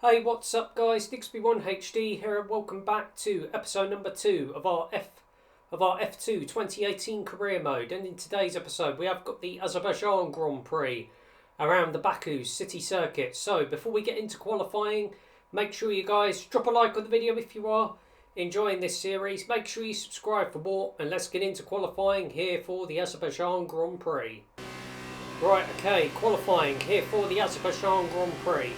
Hey, what's up guys, Dixby1HD here and welcome back to episode number 2 of our F2 2018 career mode. And in today's episode we have got the Azerbaijan Grand Prix around the Baku city circuit. So before we get into qualifying, make sure you guys drop a like on the video if you are enjoying this series. Make sure you subscribe for more, and let's get into qualifying here for the Azerbaijan Grand Prix. Right, okay, qualifying here for the Azerbaijan Grand Prix.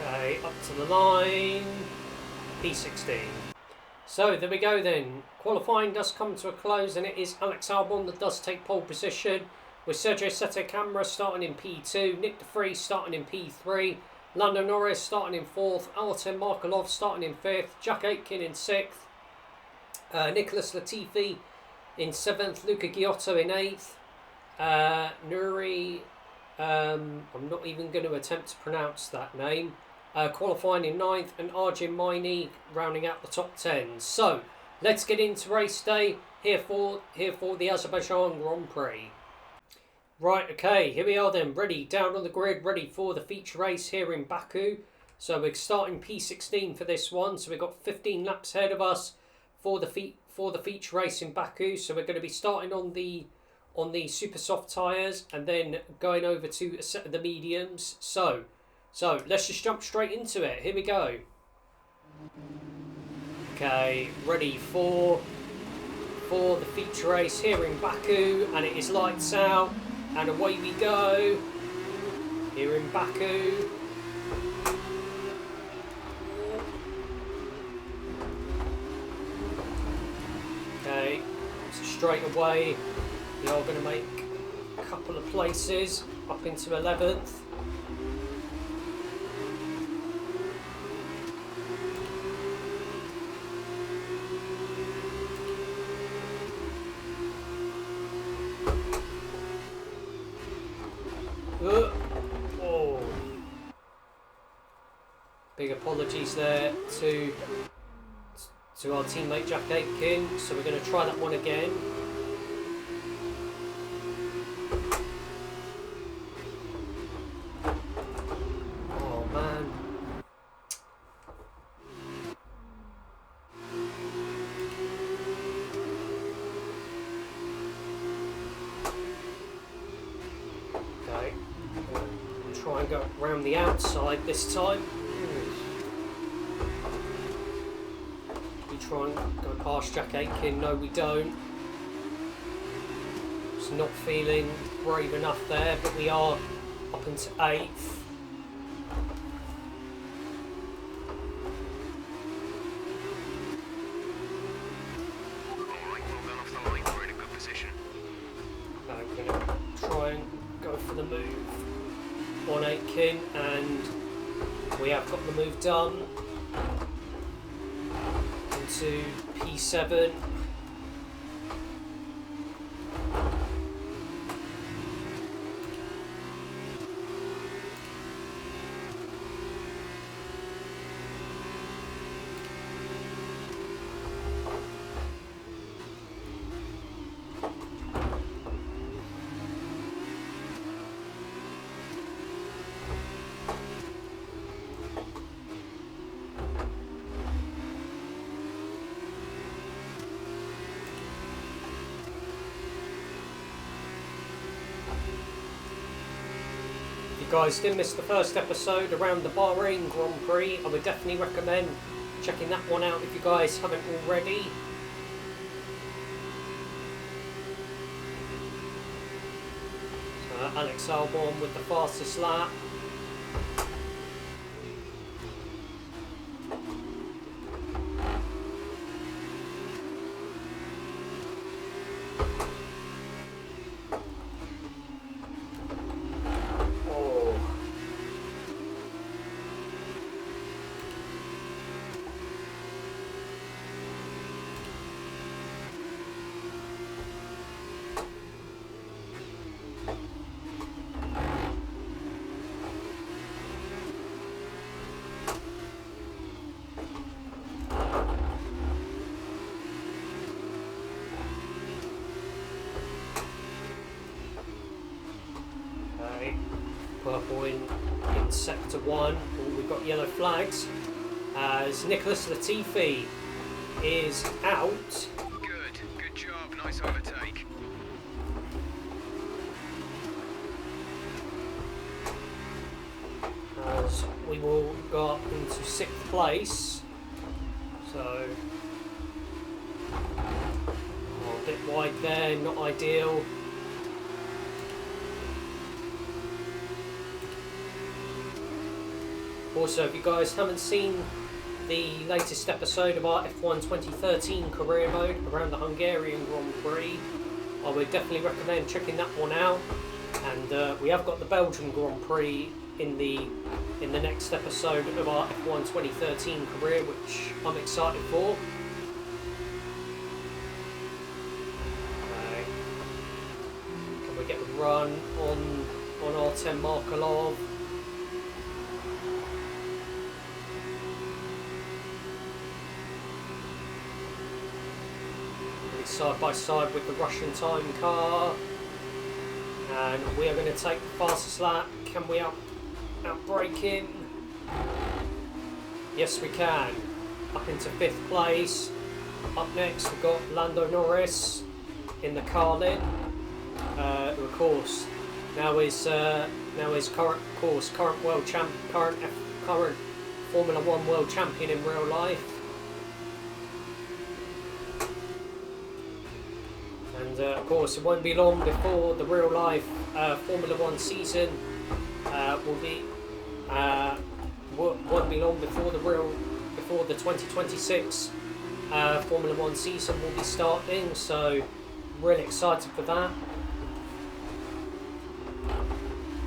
Okay, up to the line, P16. So there we go then. Qualifying does come to a close, and it is Alex Albon that does take pole position, with Sergio Sette Camara starting in P2, Nick De Vries starting in P3, Lando Norris starting in 4th, Artem Markelov starting in 5th, Jack Aitken in 6th, Nicholas Latifi in 7th, Luca Giotto in 8th, Nuri, I'm not even going to attempt to pronounce that name, qualifying in 9th, and Arjun Maini rounding out the top 10. So let's get into race day here for the Azerbaijan Grand Prix. Right, okay, here we are then, ready down on the grid, ready for the feature race here in Baku. So we're starting P16 for this one. So we've got 15 laps ahead of us for the feature race in Baku. So we're going to be starting on the super soft tyres and then going over to a set of the mediums. So let's just jump straight into it. Here we go. Okay, ready for the feature race here in Baku, and it is lights out and away we go here in Baku. Okay, so straight away we are going to make a couple of places up into 11th. Oh. Big apologies there to our teammate Jack Aitken. So we're going to try that one again. Oh man. Okay. Try and go around the outside this time. We try and go past Jack Aitken. No, we don't. Just not feeling brave enough there, but we are up into 8th. move on Aitken, and we have got the move done into P7. Guys, did miss the first episode around the Bahrain Grand Prix. I would definitely recommend checking that one out if you guys haven't already. So Alex Albon with the fastest lap. Purple in sector 1. We've got yellow flags as Nicholas Latifi is out. Good job, nice overtake. As we will go up into 6th place. So a bit wide there, not ideal. Also, if you guys haven't seen the latest episode of our F1 2013 career mode around the Hungarian Grand Prix, I would definitely recommend checking that one out. And we have got the Belgian Grand Prix in the next episode of our F1 2013 career, which I'm excited for. Okay. Can we get a run on Artem Markelov? Side by side with the Russian time car, and we are going to take the fastest lap. Can we outbrake him? Yes, we can. Up into 5th place. Up next, we've got Lando Norris in the Carlin, who of course now is current Formula One world champion in real life. And of course, it won't be long before the real life Formula One season won't be long before the 2026 Formula One season will be starting. So, I'm really excited for that.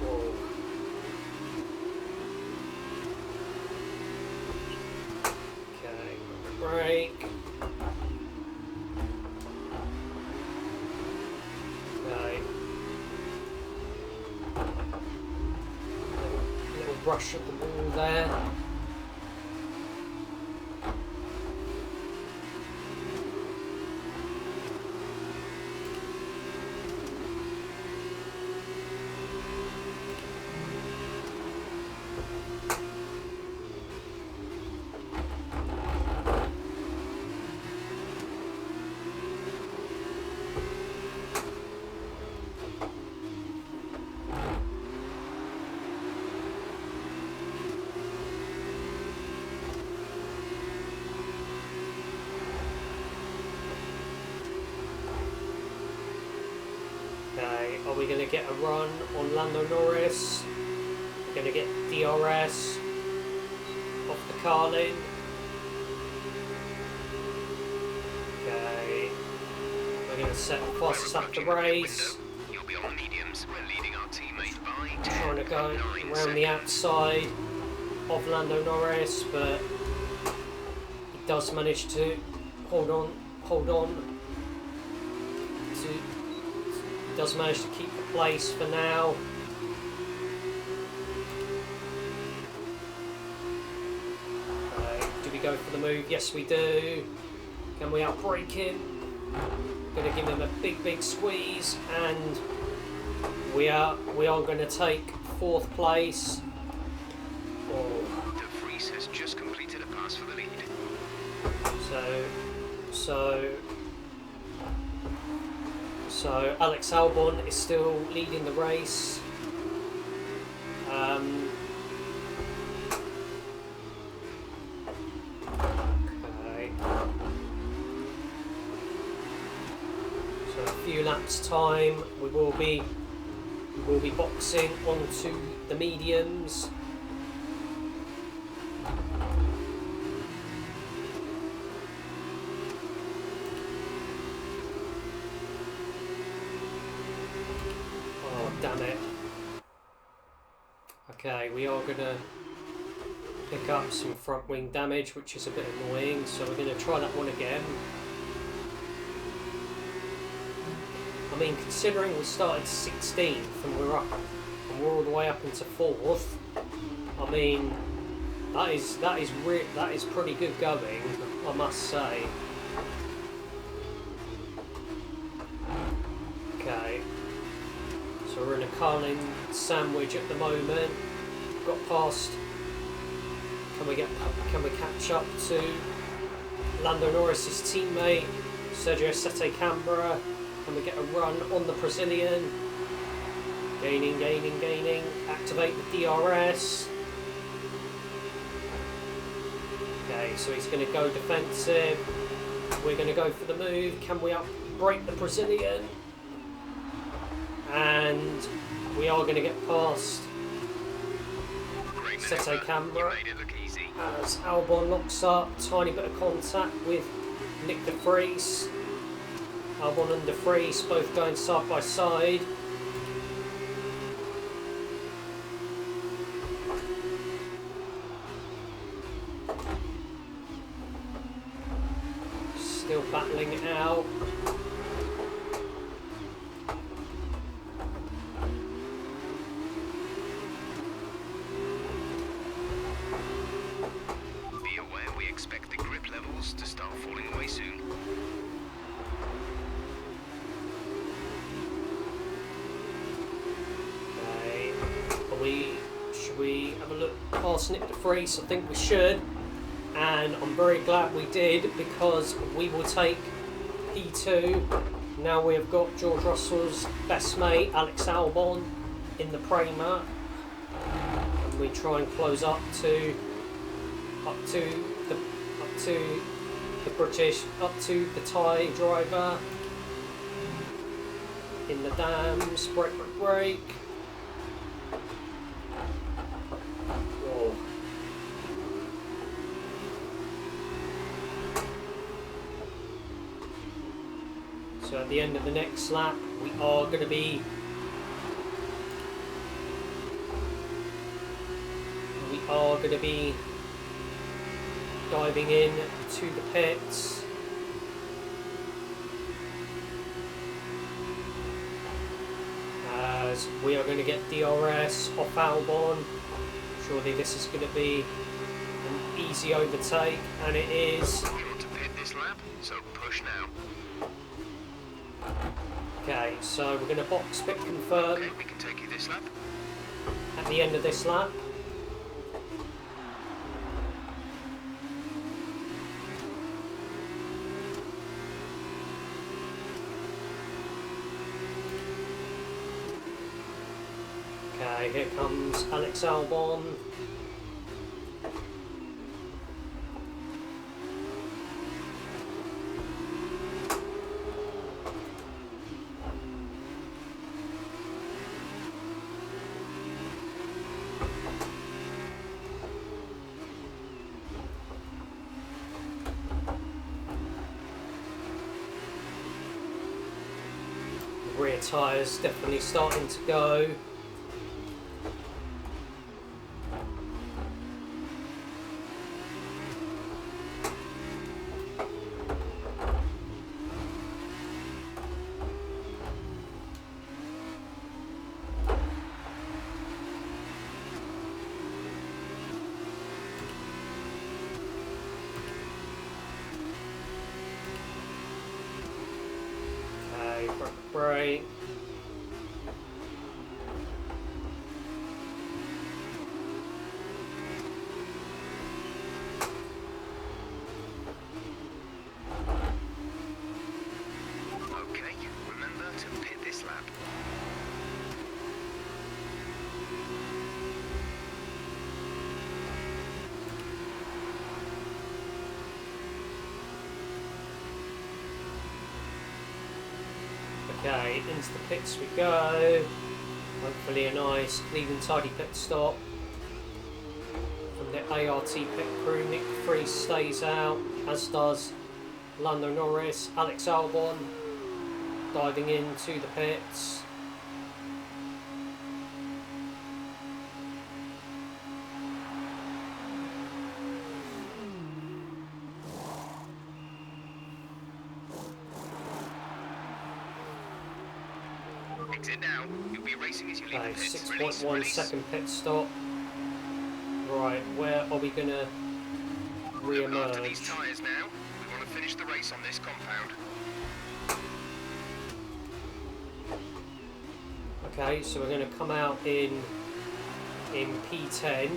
Whoa. Okay, brake. Rush at the ball there. Okay, are we going to get a run on Lando Norris? We're going to get DRS off the Carlin. Okay, we're going to set the fastest lap of the race. You'll be on mediums. We're leading our teammate by 10. Trying to go 9 around seconds. the outside of Lando Norris, but he does manage to hold on to, does manage to keep the place for now. Do we go for the move? Yes, we do. Can we outbrake him? Gonna give him a big squeeze, and we are going to take 4th place. Oh. De Vries has just completed a pass for the lead. So Alex Albon is still leading the race. Okay. So a few laps time, we will be boxing onto the mediums. Damn it. Okay, we are going to pick up some front wing damage, which is a bit annoying, so we're going to try that one again. I mean, considering we started 16th and we're all the way up into 4th, I mean, that is pretty good going, I must say. Okay. So we're in a Carlin sandwich at the moment. Got past. Can we catch up to Lando Norris's teammate Sergio Sette Canberra? Can we get a run on the Brazilian? Gaining. Activate the DRS. Okay, so he's going to go defensive. We're going to go for the move. Can we outbrake the Brazilian? And we are going to get past Sette Canberra as Albon locks up. Tiny bit of contact with Nick de Vries. Albon and de Vries both going side by side. Still battling it out. To start falling away soon. Okay, should we have a look past Nick de Vries? I think we should, and I'm very glad we did, because we will take P2. Now we have got George Russell's best mate Alex Albon in the Prema, and we try and close up to the British, up to the Thai driver in the dams. Brake. Whoa. So at the end of the next lap, we are going to be diving in to the pits. As we are going to get DRS off Albon. Surely this is going to be an easy overtake, and it is. You want to pit this lap, so push now. Okay, so we're going to box pit confirm. Okay, we can take you this lap. At the end of this lap. Okay, here comes Alex Albon. The rear tyres definitely starting to go. brake. Okay, remember to pit this lap. Okay, into the pits we go. Hopefully a nice, clean and tidy pit stop. From the ART pit crew, Nick Freeze stays out, as does Lando Norris, Alex Albon diving into the pits. Exit now. You'll be racing as you leave Okay, the pits. 6.1 second pit stop. Right, where are we going to Look after these re-emerge? tyres now. We want to finish the race on this compound. Okay, so we're going to come out in P10.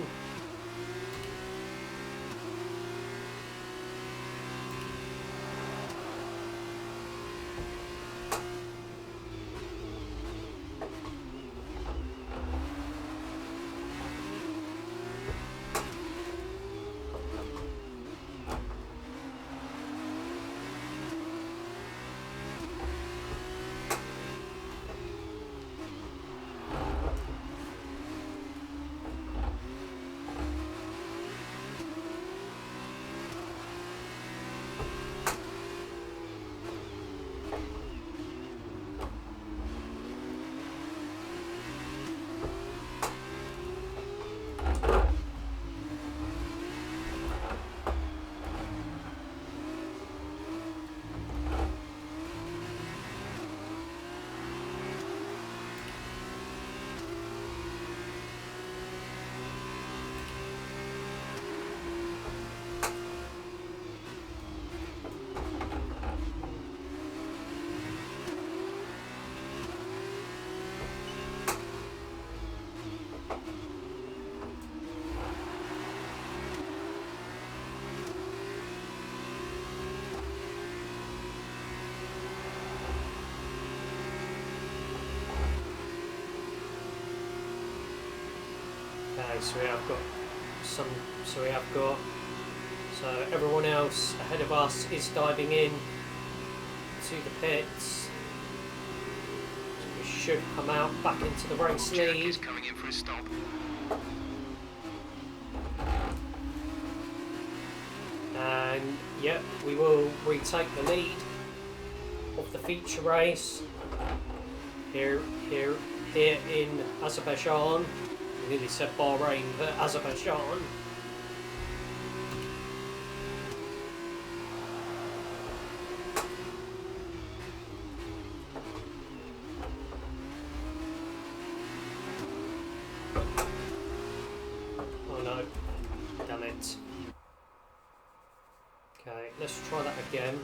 Okay, so everyone else ahead of us is diving in to the pits. So we should come out back into the race Jack lead. is coming in for a stop. And yep, we will retake the lead of the feature race here in Azerbaijan. I nearly said Bahrain, but Azerbaijan. Oh no, damn it. Okay, let's try that again.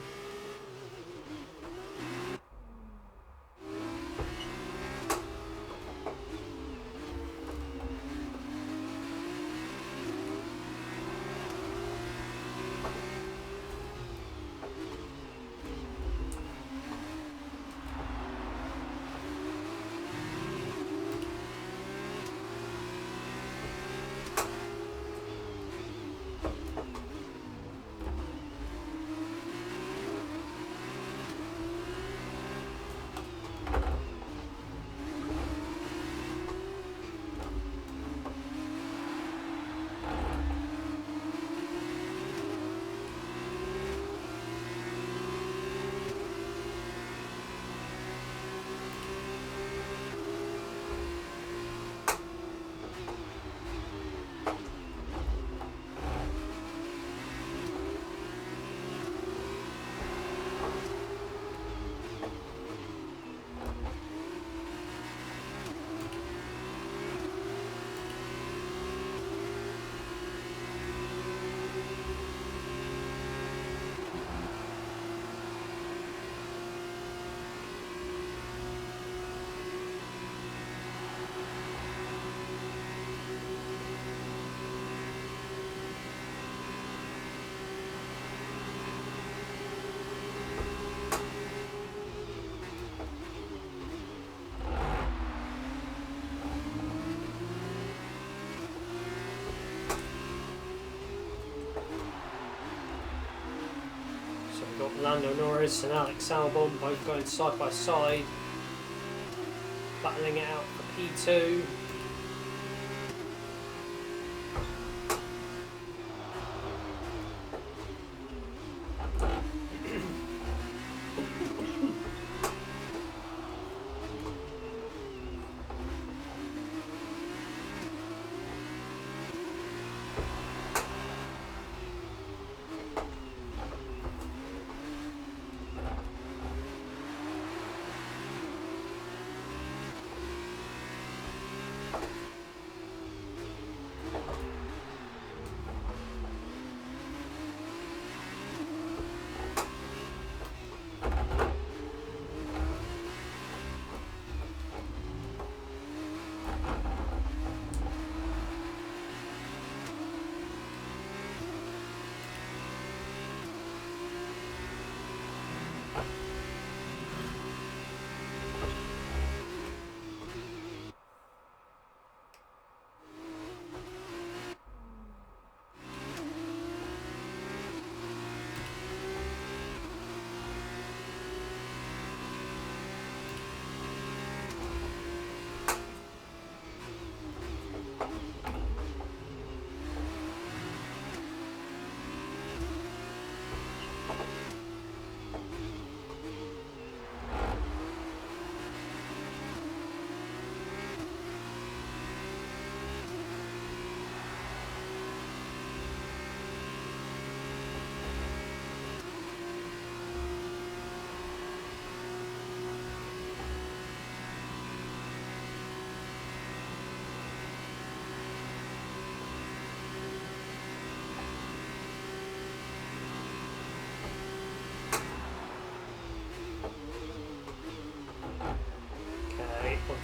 Lando Norris and Alex Albon both going side by side, battling it out for P2.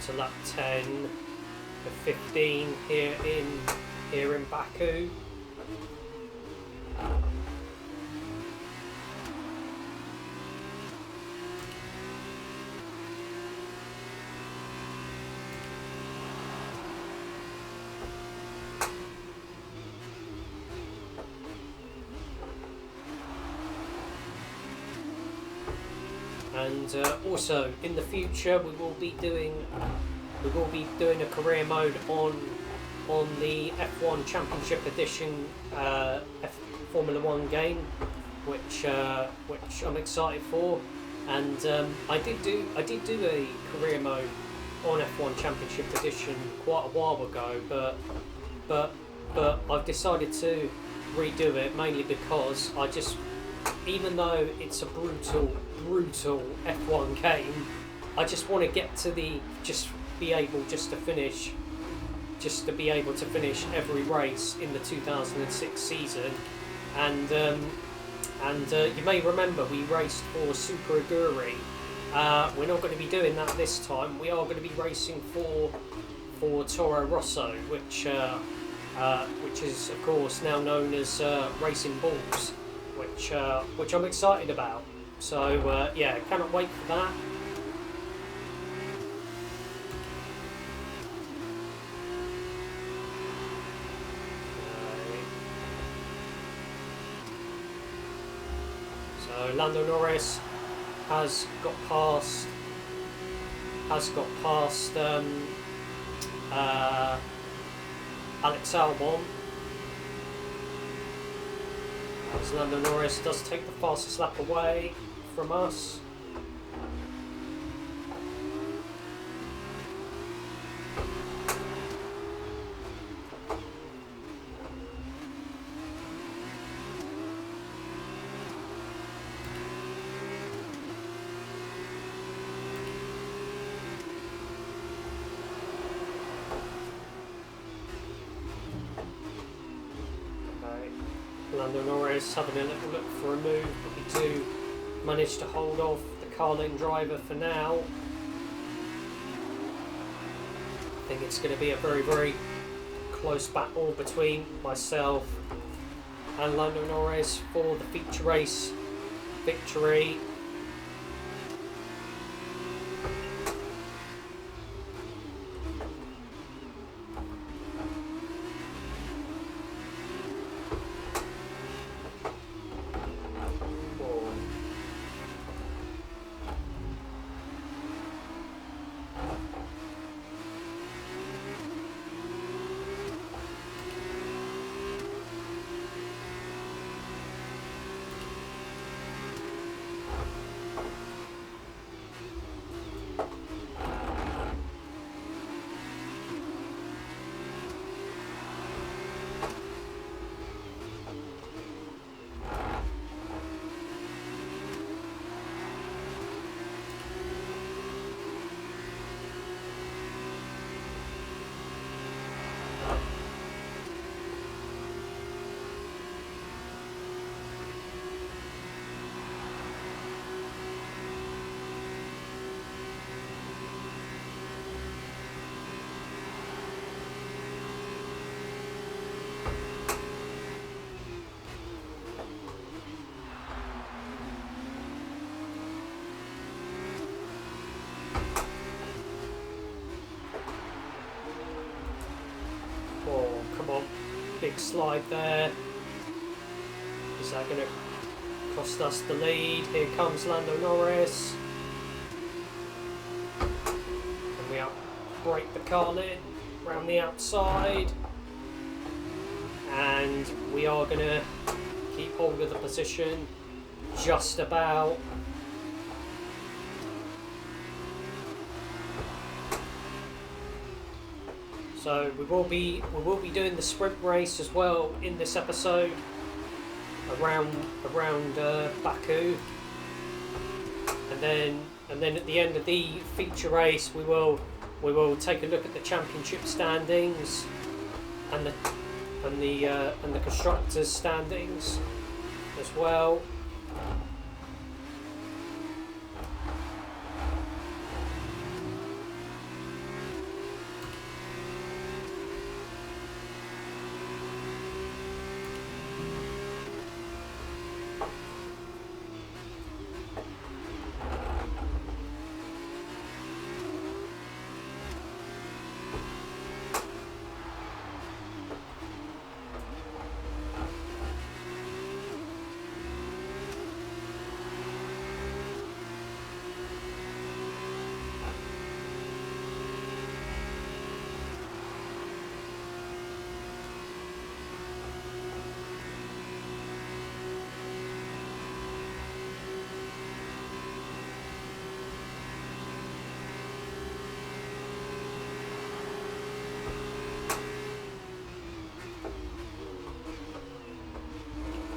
To lap 10 to 15 here in Baku. And also in the future we will be doing a career mode on the F1 Championship Edition Formula 1 game, which I'm excited for. And I did do a career mode on F1 Championship Edition quite a while ago, but I've decided to redo it mainly because even though it's a brutal F1 game, I just want to get to be able to finish every race in the 2006 season. And you may remember we raced for Super Aguri. We're not going to be doing that this time. We are going to be racing for Toro Rosso, which is of course now known as Racing Bulls, which I'm excited about. So yeah, cannot wait for that. So Lando Norris has got past Alex Albon. As Lando Norris does take the fastest lap away from us. Lando Norris having a little look for a move, but we do manage to hold off the Carlin driver for now. I think it's going to be a very, very close battle between myself and Lando Norris for the feature race victory. big slide there. Is that going to cost us the lead? Here comes Lando Norris. And we break the car lid around the outside. And we are going to keep hold of the position just about. So we will be doing the sprint race as well in this episode around Baku, and then at the end of the feature race we will take a look at the championship standings and the constructors standings as well.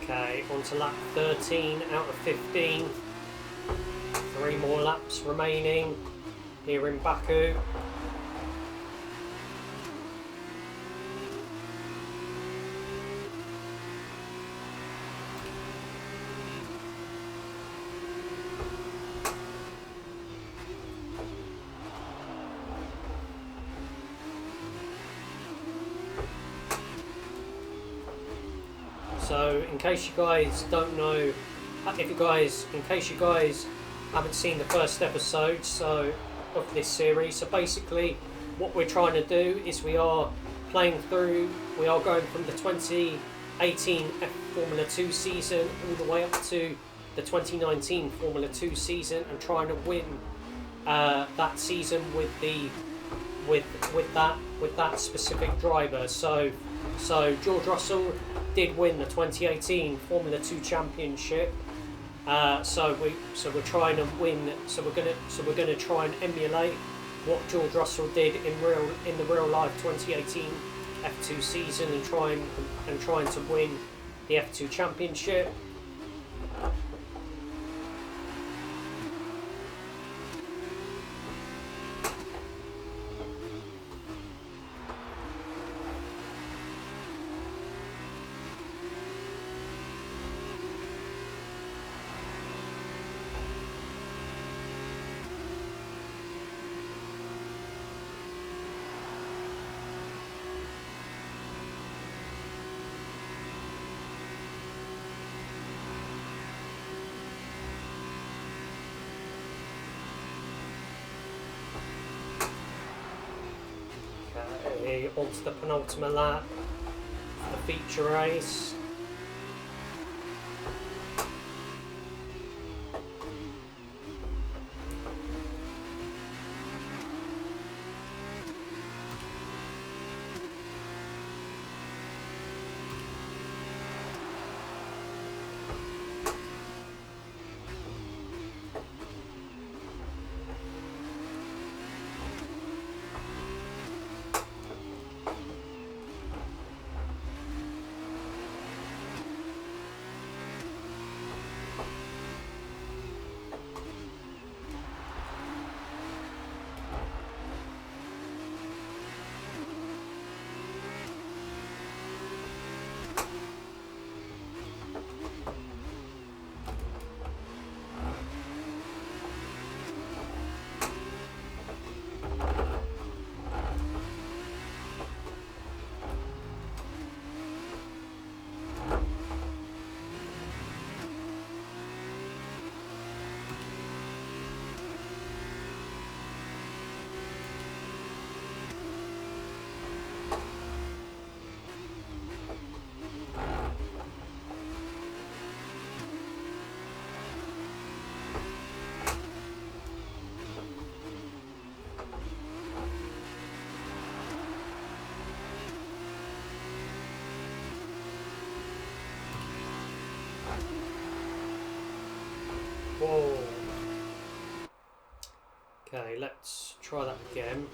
Okay, on to lap 13 out of 15. 3 more laps remaining here in Baku. So, in case you guys don't know, in case you guys haven't seen the first episode of this series, so basically what we're trying to do is we are going from the 2018 Formula 2 season all the way up to the 2019 Formula 2 season and trying to win that season with that specific driver. So George Russell did win the 2018 Formula 2 championship. So we're trying to win. So we're gonna try and emulate what George Russell did in the real life 2018 F2 season and trying to win the F2 championship. Onto the penultimate lap for the feature race. let's try that again.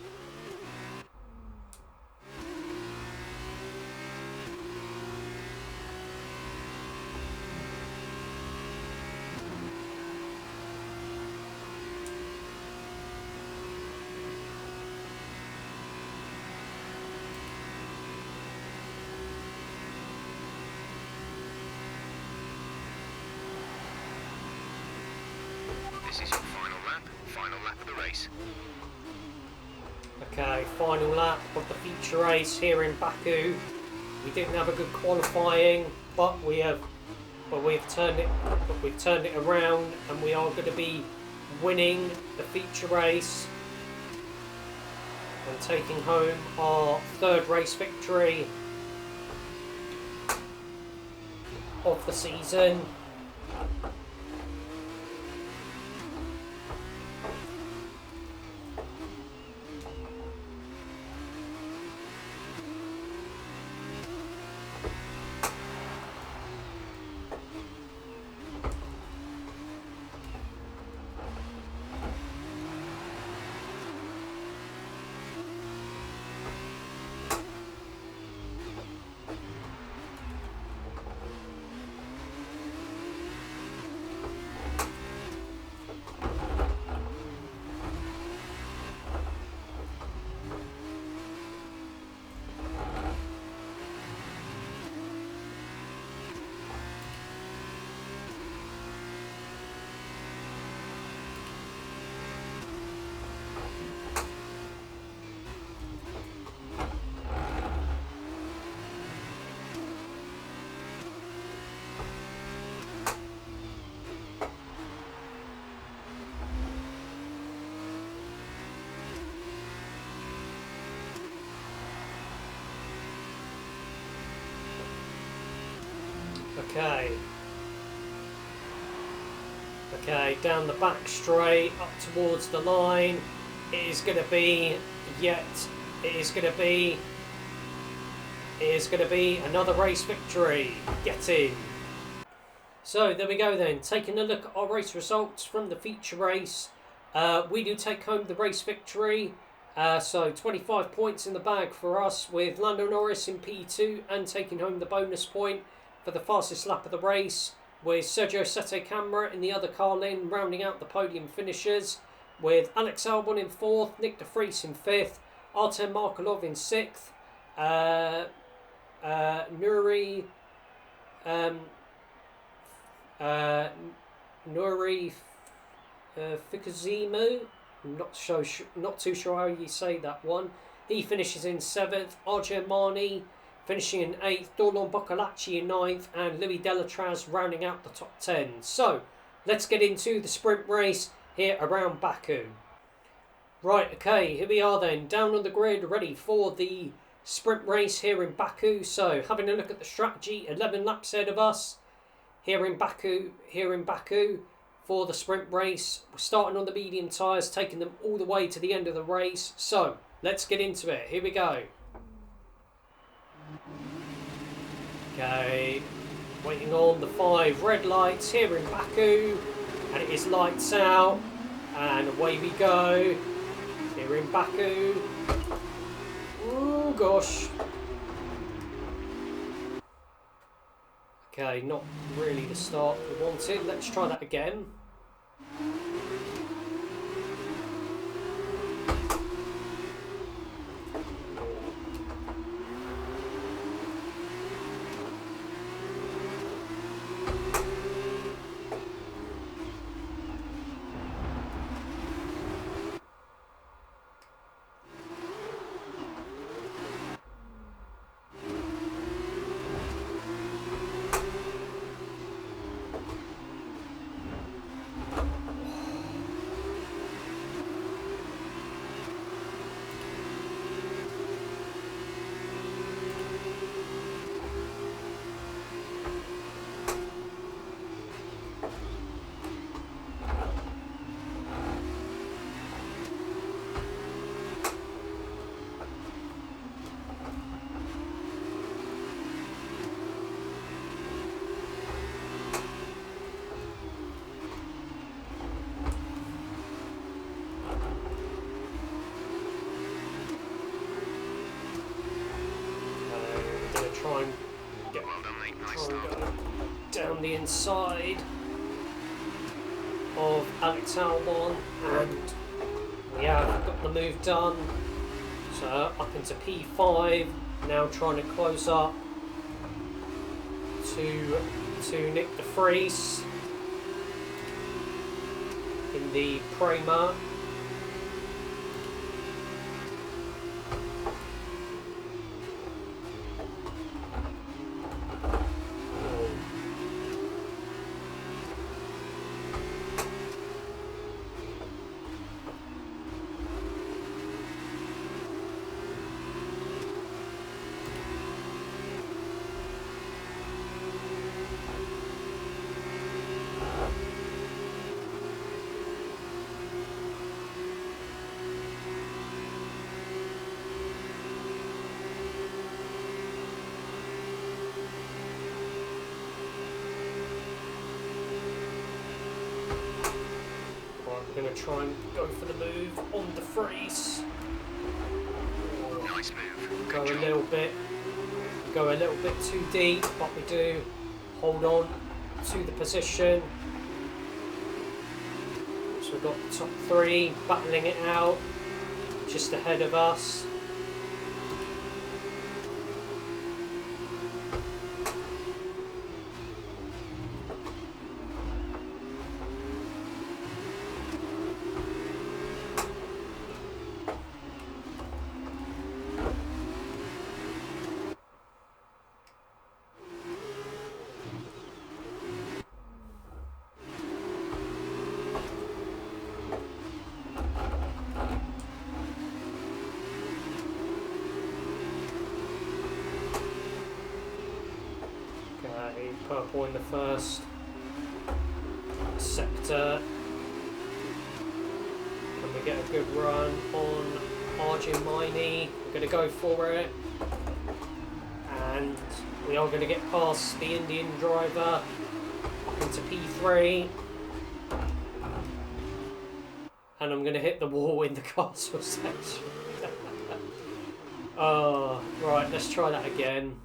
This is your final lap of the race. Okay, final lap of the feature race here in Baku. We didn't have a good qualifying, but we've turned it around, and we are going to be winning the feature race and taking home our third race victory of the season. Okay, down the back straight, up towards the line. It is going to be another race victory. Get in. So there we go then. Taking a look at our race results from the feature race. We do take home the race victory. So 25 points in the bag for us, with Lando Norris in P2 and taking home the bonus point for the fastest lap of the race, with Sergio Sette Camara in the other car lane rounding out the podium finishers, with Alex Albon in 4th, Nick de Vries in 5th, Artem Markelov in 6th, Nuri Fukuzimu, not too sure how you say that one. He finishes in 7th, Arjun Mani finishing in 8th, Dorlan Boccolacci in 9th, and Louis Delatraz rounding out the top 10. So, let's get into the sprint race here around Baku. Right, okay, here we are then, down on the grid, ready for the sprint race here in Baku. So, having a look at the strategy, 11 laps ahead of us here in Baku for the sprint race. We're starting on the medium tyres, taking them all the way to the end of the race. So, let's get into it. Here we go. Okay, waiting on the 5 red lights here in Baku, and it is lights out, and away we go here in Baku. Oh gosh. Okay, not really the start we wanted. Let's try that again. on the inside of Alex Albon, and we have got the move done. So up into P5, now trying to close up to Nick de Vries in the Prema. I'm going to try and go for the move on the Vries. Nice move. Go Good a job. little bit too deep, but we do hold on to the position. So we've got the top three battling it out just ahead of us. Purple in the first sector. Can we get a good run on Arjun Miney? We're going to go for it, and we are going to get past the Indian driver up into P3, and I'm going to hit the wall in the castle section. Oh, right, let's try that again.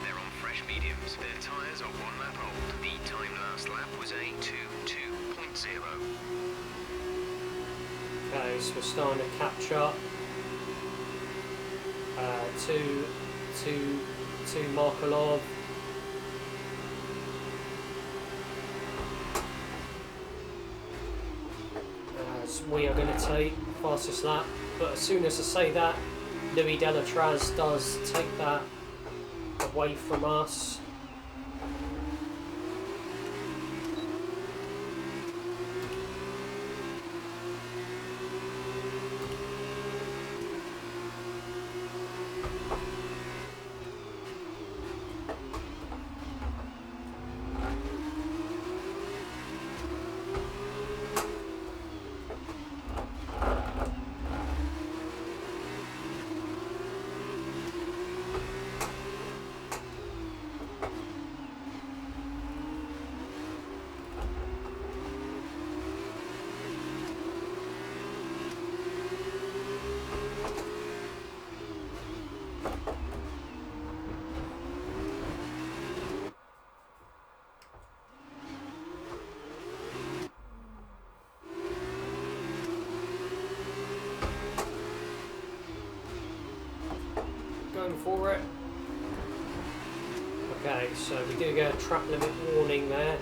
They're on fresh mediums. Their tyres are 1 lap old. The time last lap was a 2.2.0. Okay, so we're starting to catch up to Markelov. As we are going to take fastest lap, but as soon as I say that, Louis Delatraz does take that away from us. Going for it. Okay, so we do get a track limit warning there.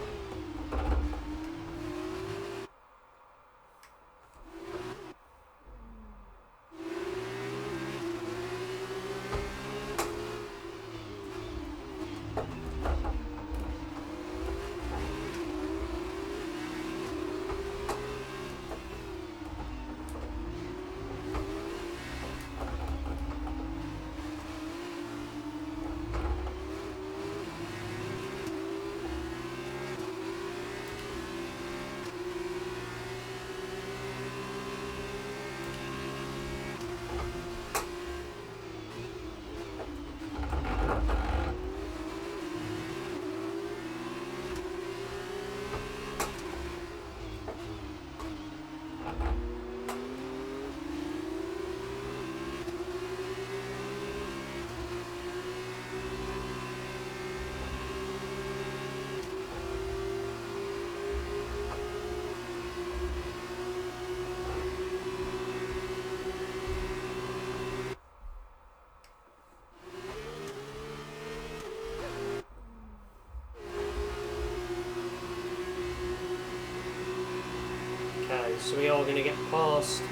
So we are going to get past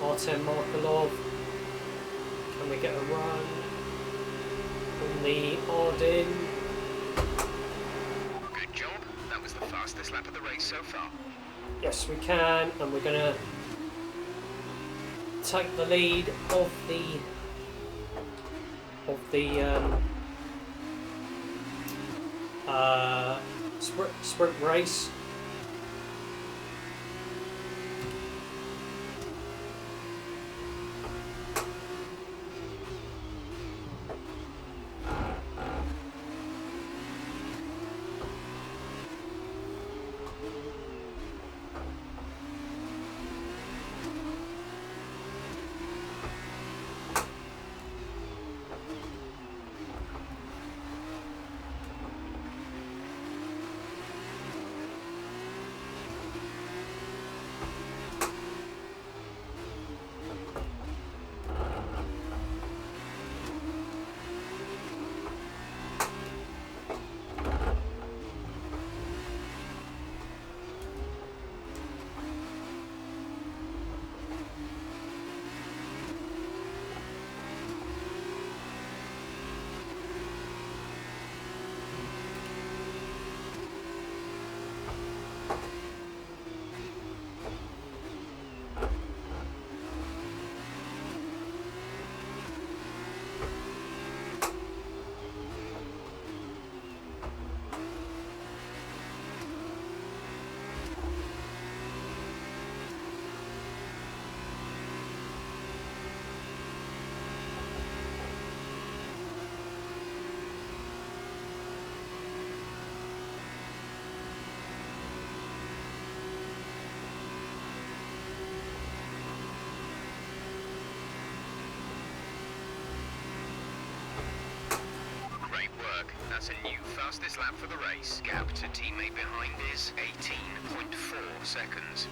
Artem Markelov. Can we get a run on the Arden? Good job. That was the fastest lap of the race so far. Yes, we can, and we're going to take the lead of the sprint race. Great work. That's a new fastest lap for the race. Gap to teammate behind is 18.4 seconds.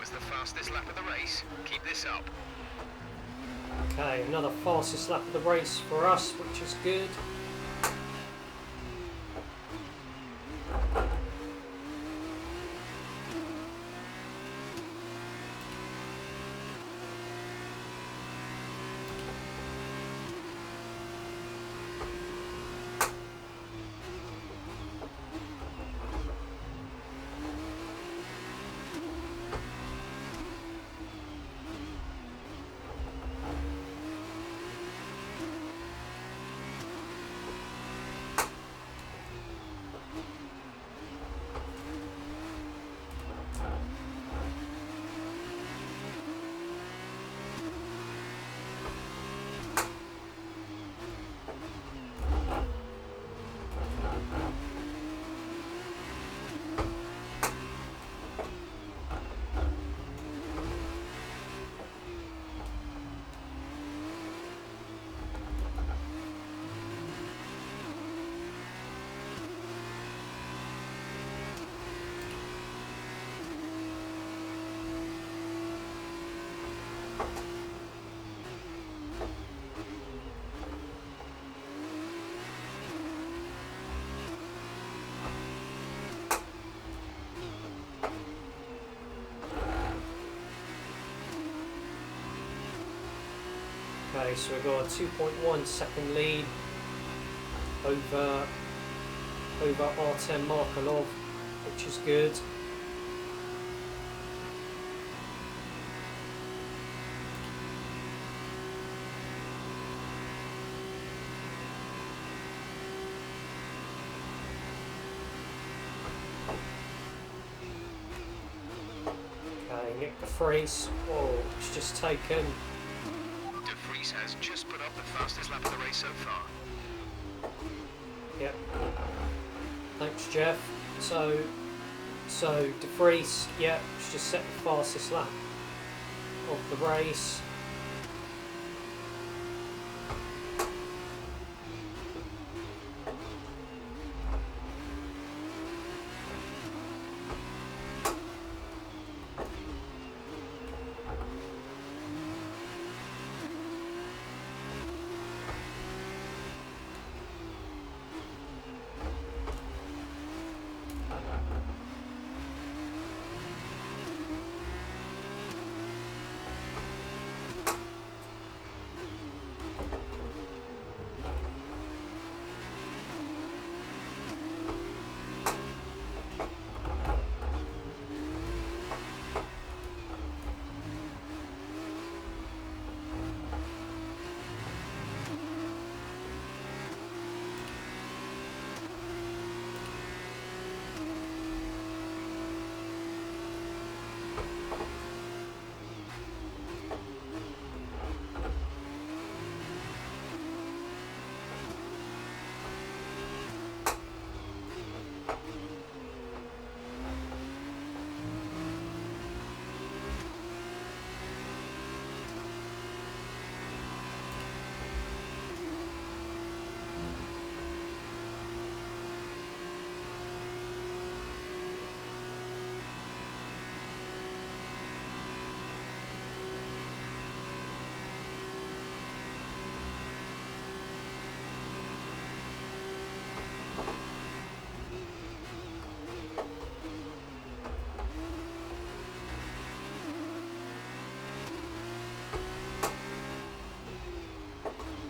The fastest lap of the race. Keep this up. Okay, another fastest lap of the race for us, which is good. Okay, so we've got a 2.1 second lead over Artem Markelov, which is good. Okay, Nick de Vries, oh, it's just taken. De Vries has just put up the fastest lap of the race so far. Yep. Thanks, Jeff. So De Vries, yeah, it's just set the fastest lap of the race.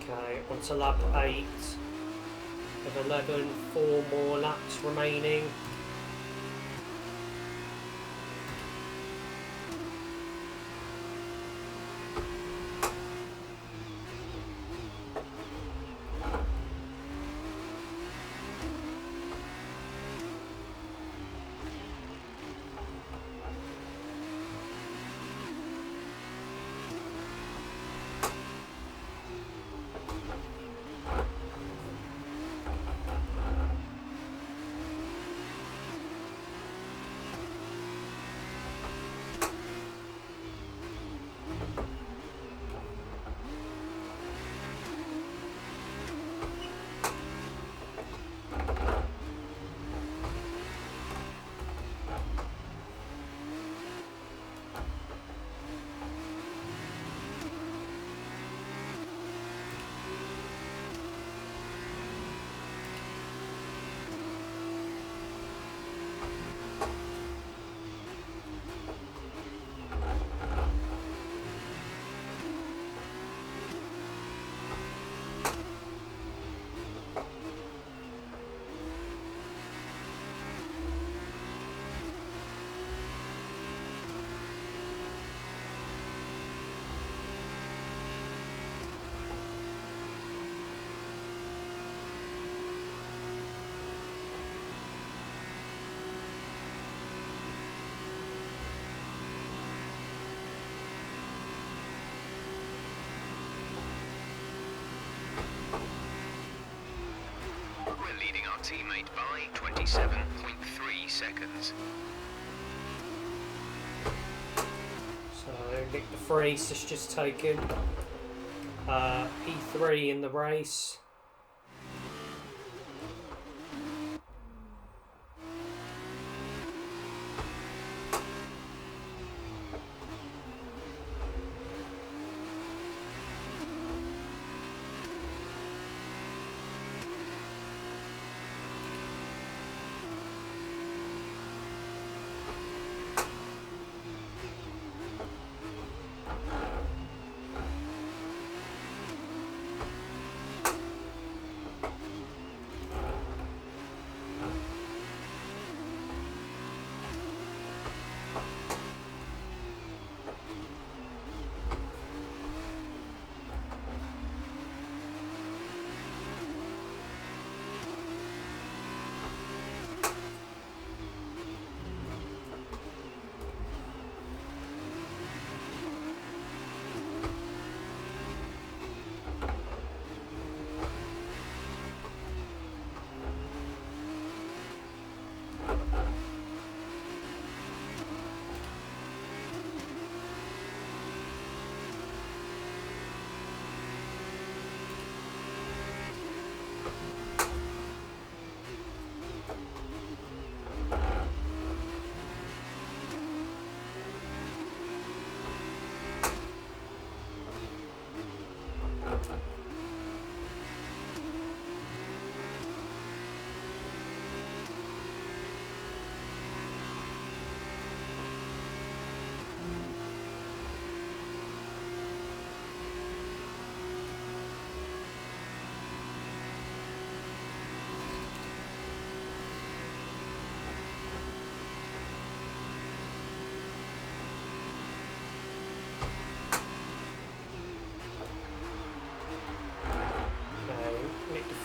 Okay, on to lap 8 of 11, 4 more laps remaining. We're leading our teammate by 27.3 seconds. So Nick de Vries has just taken P3 in the race.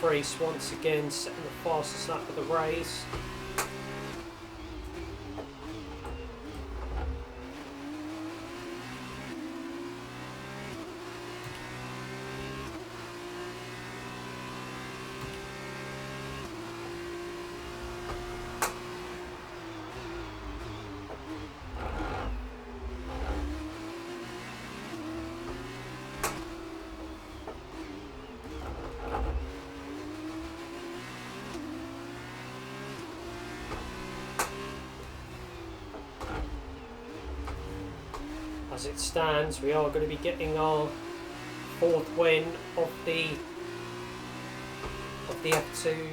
Vries once again setting the fastest lap of the race. As it stands, we are going to be getting our 4th win of the F2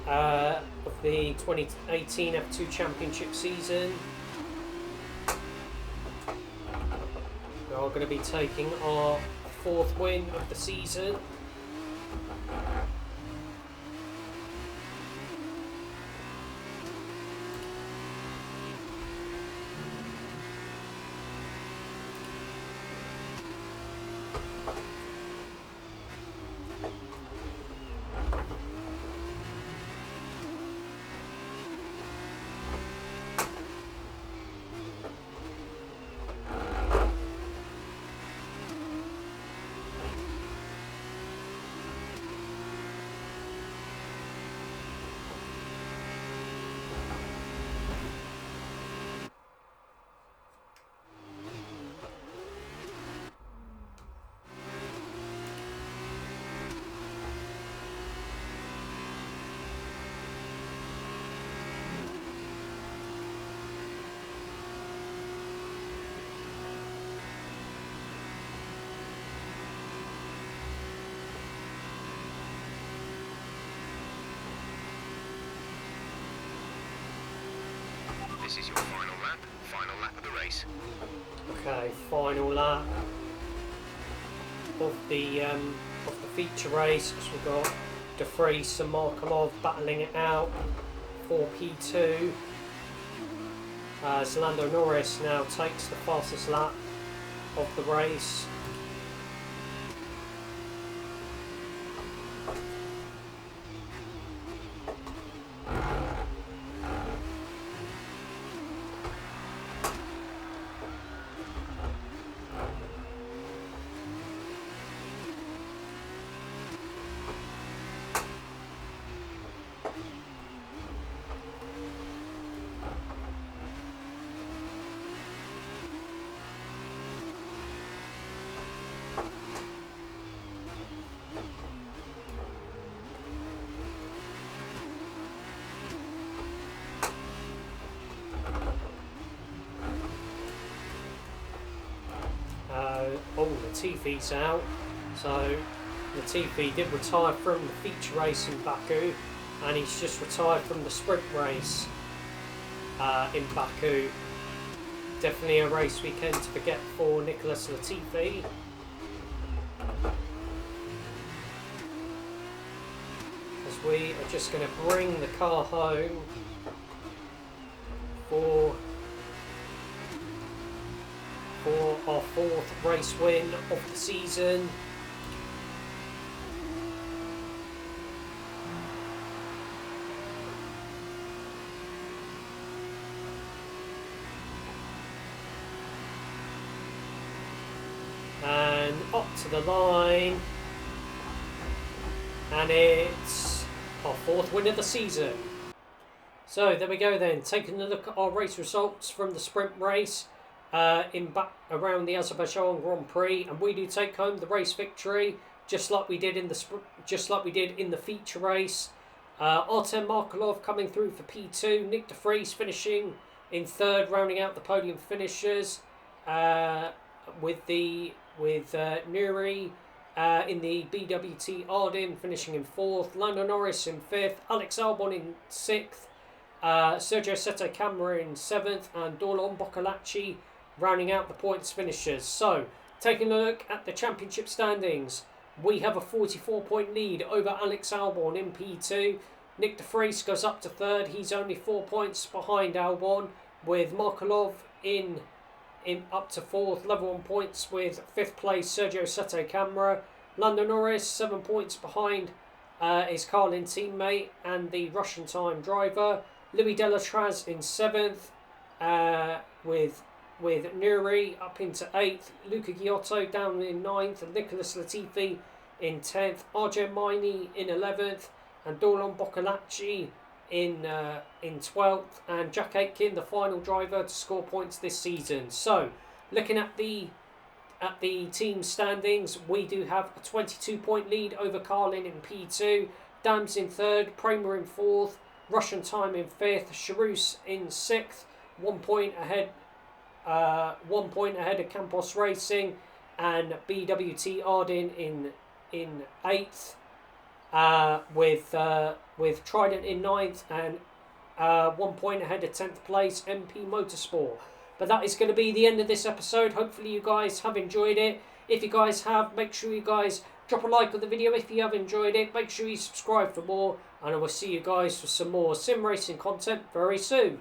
of the 2018 F2 Championship season. We are going to be taking our 4th win of the season. This is your final lap of the race. Okay, final lap of the feature race. So we've got De Vries and Markelov battling it out for P2. As Lando Norris now takes the fastest lap of the race. Latifi's out, so Latifi did retire from the feature race in Baku, and he's just retired from the sprint race in Baku. Definitely a race weekend to forget for Nicholas Latifi. As we are just going to bring the car home for our 4th race win of the season. And up to the line, and it's our 4th win of the season. So there we go then, taking a look at our race results from the sprint race. Around the Azerbaijan Grand Prix, and we do take home the race victory, just like we did in the feature race. Artem Markelov coming through for P2, Nick De Vries finishing in 3rd, rounding out the podium finishers. With Nuri in the BWT Arden finishing in 4th, Lando Norris in 5th, Alex Albon in 6th, Sergio Sette Camara in 7th, and Dorlan Boccolacci rounding out the points finishers. So, taking a look at the championship standings, we have a 44-point lead over Alex Albon in P2. Nick De Vries goes up to 3rd. He's only 4 points behind Albon, with Markelov in up to 4th, level on points with 5th place Sergio Sette Camara. Lando Norris 7 points behind his Carlin teammate and the Russian time driver. Louis Delatraz in 7th with Nuri up into 8th. Luca Giotto down in 9th. And Nicholas Latifi in 10th. Arjen Maini in 11th. And Dorlan Boccolacci in 12th. And Jack Aitken, the final driver to score points this season. So, looking at the team standings, we do have a 22-point lead over Carlin in P2, Dams in 3rd, Kramer in 4th, Russian time in 5th, Charus in 6th, 1 point ahead of Campos Racing, and BWT Arden in 8th, with Trident in 9th, and 1 point ahead of 10th place MP Motorsport. But that is going to be the end of this episode. Hopefully you guys have enjoyed it. If you guys have, make sure you guys drop a like on the video if you have enjoyed it. Make sure you subscribe for more. And I will see you guys for some more sim racing content very soon.